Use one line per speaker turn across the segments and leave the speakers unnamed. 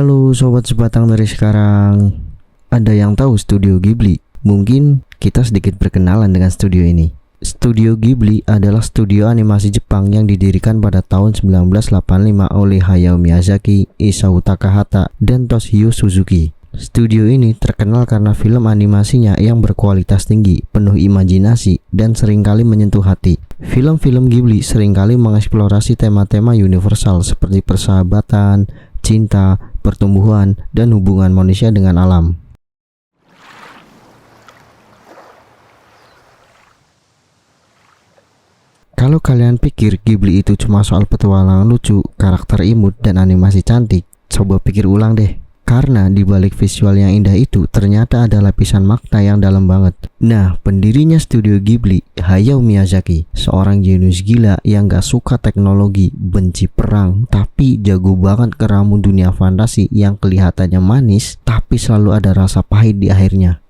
Halo sobat sebatang dari sekarang. Ada yang tahu Studio Ghibli? Mungkin kita sedikit berkenalan dengan studio ini. Studio Ghibli adalah studio animasi Jepang yang didirikan pada tahun 1985 oleh Hayao Miyazaki, Isao Takahata, dan Toshio Suzuki. Studio ini terkenal karena film animasinya yang berkualitas tinggi, penuh imajinasi, dan seringkali menyentuh hati. Film-film Ghibli seringkali mengeksplorasi tema-tema universal seperti persahabatan, cinta, pertumbuhan, dan hubungan manusia dengan alam. Kalau kalian pikir Ghibli itu cuma soal petualangan lucu, karakter imut, dan animasi cantik, coba pikir ulang deh. Karena di balik visual yang indah itu ternyata ada lapisan makna yang dalam banget. Nah, pendirinya Studio Ghibli, Hayao Miyazaki, seorang jenius gila yang gak suka teknologi, benci perang, tapi jago banget ngeramu dunia fantasi yang kelihatannya manis, tapi selalu ada rasa pahit di akhirnya.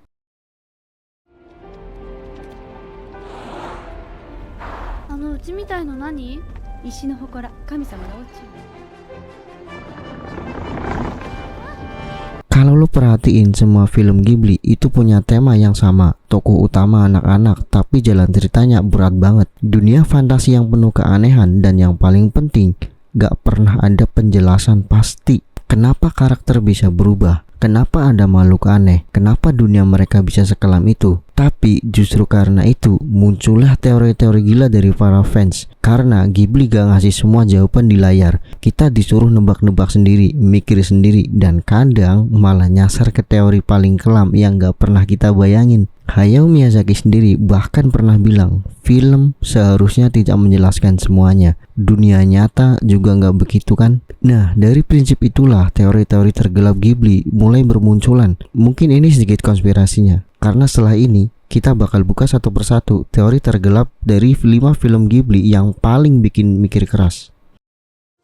Kalau lo perhatiin, semua film Ghibli itu punya tema yang sama. Tokoh utama anak-anak, tapi jalan ceritanya berat banget. Dunia fantasi yang penuh keanehan, dan yang paling penting, gak pernah ada penjelasan pasti. Kenapa karakter bisa berubah? Kenapa ada makhluk aneh? Kenapa dunia mereka bisa sekelam itu? Tapi justru karena itu muncullah teori-teori gila dari para fans. Karena Ghibli gak ngasih semua jawaban di layar. Kita disuruh nebak-nebak sendiri, mikir sendiri, dan kadang malah nyasar ke teori paling kelam yang gak pernah kita bayangin. Hayao Miyazaki sendiri bahkan pernah bilang, film seharusnya tidak menjelaskan semuanya. Dunia nyata juga nggak begitu kan? Nah, dari prinsip itulah teori-teori tergelap Ghibli mulai bermunculan. Mungkin ini sedikit konspirasinya, karena setelah ini kita bakal buka satu persatu teori tergelap dari 5 film Ghibli yang paling bikin mikir keras.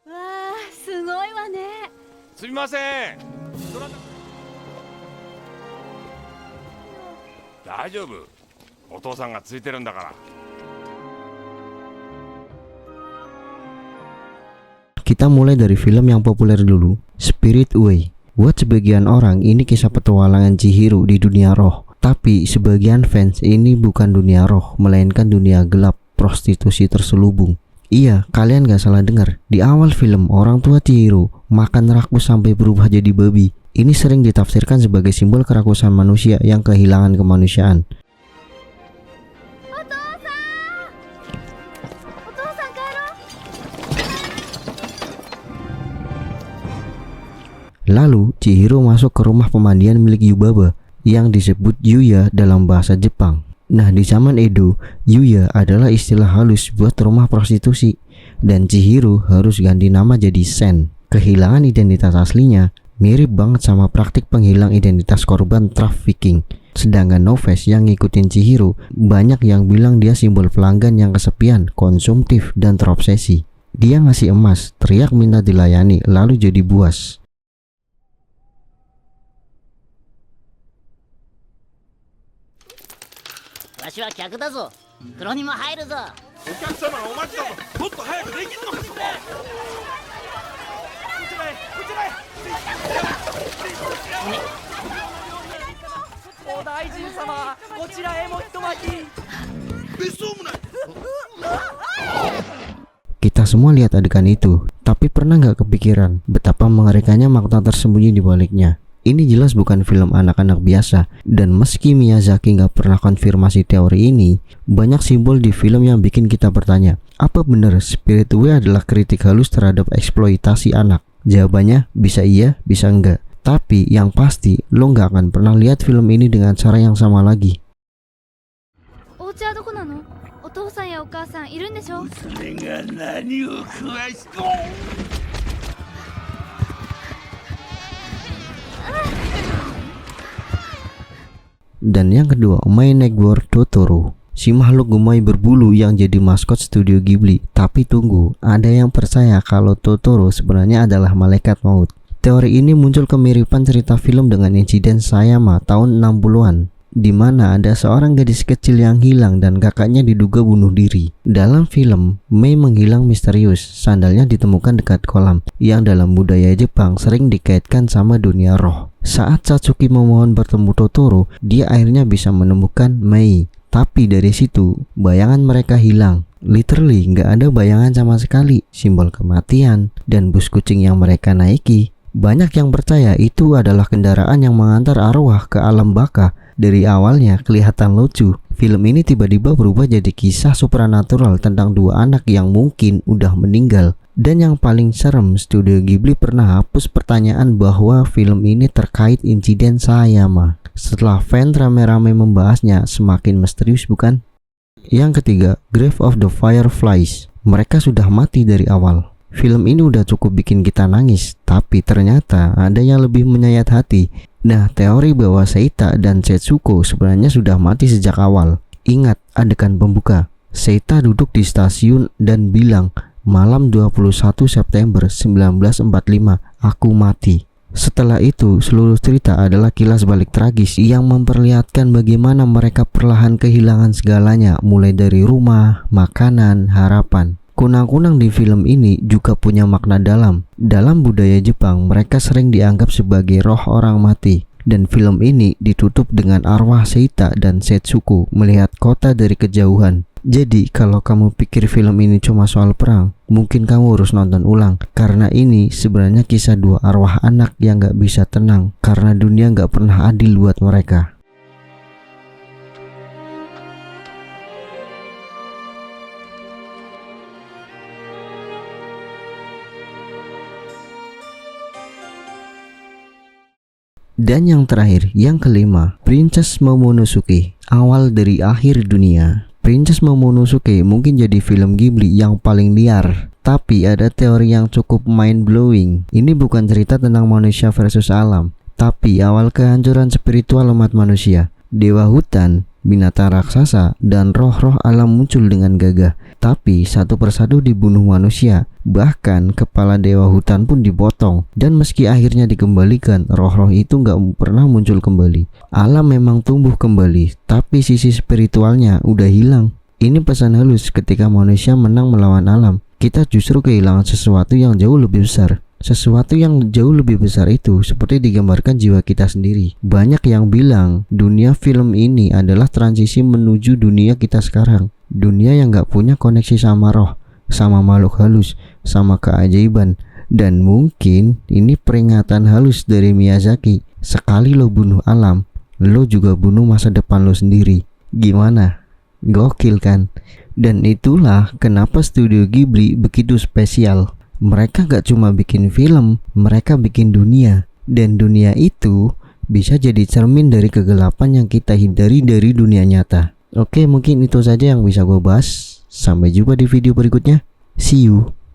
Wah, sugoi wa ne.
Sumimasen. 大丈夫、お父さんがついてるんだから。
Kita mulai dari film yang populer dulu, Spirit Away. Buat sebagian orang ini kisah petualangan Chihiro di dunia roh. Tapi sebagian fans ini bukan dunia roh, melainkan dunia gelap, prostitusi terselubung. Iya, kalian gak salah dengar. Di awal film, orang tua Chihiro makan rakus sampai berubah jadi babi. Ini sering ditafsirkan sebagai simbol kerakusan manusia yang kehilangan kemanusiaan. Lalu, Chihiro masuk ke rumah pemandian milik Yubaba yang disebut Yuya dalam bahasa Jepang. Nah, di zaman Edo, Yuya adalah istilah halus buat rumah prostitusi, dan Chihiro harus ganti nama jadi Sen. Kehilangan identitas aslinya mirip banget sama praktik penghilang identitas korban trafficking. Sedangkan Noves yang ngikutin Chihiro, banyak yang bilang dia simbol pelanggan yang kesepian, konsumtif, dan terobsesi. Dia ngasih emas, teriak minta dilayani, lalu jadi buas. Kita semua lihat adegan itu, tapi pernah nggak kepikiran betapa mengerikannya makna tersembunyi di baliknya? Ini jelas bukan film anak-anak biasa, dan meski Miyazaki nggak pernah konfirmasi teori ini, banyak simbol di film yang bikin kita bertanya, apa benar Spirit Away adalah kritik halus terhadap eksploitasi anak? Jawabannya bisa iya, bisa enggak. Tapi yang pasti, lo nggak akan pernah lihat film ini dengan cara yang sama lagi. Dan yang kedua, My Neighbor Totoro. Si makhluk gemoy berbulu yang jadi maskot Studio Ghibli. Tapi tunggu, ada yang percaya kalau Totoro sebenarnya adalah malaikat maut. Teori ini muncul kemiripan cerita film dengan insiden Sayama tahun 60-an. di mana ada seorang gadis kecil yang hilang dan kakaknya diduga bunuh diri. Dalam film, Mei menghilang misterius. Sandalnya ditemukan dekat kolam, yang dalam budaya Jepang sering dikaitkan sama dunia roh. Saat Satsuki memohon bertemu Totoro, dia akhirnya bisa menemukan Mei. Tapi dari situ, bayangan mereka hilang. Literally, nggak ada bayangan sama sekali. Simbol kematian dan bus kucing yang mereka naiki. Banyak yang percaya itu adalah kendaraan yang mengantar arwah ke alam baka. Dari awalnya kelihatan lucu, film ini tiba-tiba berubah jadi kisah supranatural tentang dua anak yang mungkin udah meninggal. Dan yang paling serem, Studio Ghibli pernah hapus pertanyaan bahwa film ini terkait insiden Sayama. Setelah fans rame-rame membahasnya, semakin misterius bukan? Yang ketiga, Grave of the Fireflies. Mereka sudah mati dari awal. Film ini udah cukup bikin kita nangis, tapi ternyata ada yang lebih menyayat hati. Nah, teori bahwa Seita dan Setsuko sebenarnya sudah mati sejak awal. Ingat adegan pembuka. Seita duduk di stasiun dan bilang, "Malam 21 September 1945, aku mati." Setelah itu, seluruh cerita adalah kilas balik tragis yang memperlihatkan bagaimana mereka perlahan kehilangan segalanya, mulai dari rumah, makanan, harapan. Kunang-kunang di film ini juga punya makna dalam. Dalam budaya Jepang, mereka sering dianggap sebagai roh orang mati. Dan film ini ditutup dengan arwah Seita dan Setsuko melihat kota dari kejauhan. Jadi, kalau kamu pikir film ini cuma soal perang, mungkin kamu harus nonton ulang. Karena ini sebenarnya kisah dua arwah anak yang gak bisa tenang, karena dunia gak pernah adil buat mereka. Dan yang terakhir, yang kelima, Princess Momonosuke, awal dari akhir dunia. Princess Momonosuke mungkin jadi film Ghibli yang paling liar, tapi ada teori yang cukup mind-blowing. Ini bukan cerita tentang manusia versus alam, tapi awal kehancuran spiritual umat manusia. Dewa hutan, binatang raksasa, dan roh-roh alam muncul dengan gagah, tapi satu persatu dibunuh manusia. Bahkan kepala dewa hutan pun dipotong. Dan meski akhirnya dikembalikan, roh-roh itu gak pernah muncul kembali. Alam memang tumbuh kembali, tapi sisi spiritualnya udah hilang. Ini pesan halus ketika manusia menang melawan alam. Kita justru kehilangan sesuatu yang jauh lebih besar. Sesuatu yang jauh lebih besar itu seperti digambarkan jiwa kita sendiri. Banyak yang bilang dunia film ini adalah transisi menuju dunia kita sekarang. Dunia yang gak punya koneksi sama roh, sama makhluk halus, sama keajaiban. Dan mungkin ini peringatan halus dari Miyazaki. Sekali lo bunuh alam, lo juga bunuh masa depan lo sendiri. Gimana? Gokil kan? Dan itulah kenapa Studio Ghibli begitu spesial. Mereka gak cuma bikin film, mereka bikin dunia. Dan dunia itu bisa jadi cermin dari kegelapan yang kita hindari dari dunia nyata. Oke, mungkin itu saja yang bisa gue bahas. Sampai jumpa di video berikutnya. See you.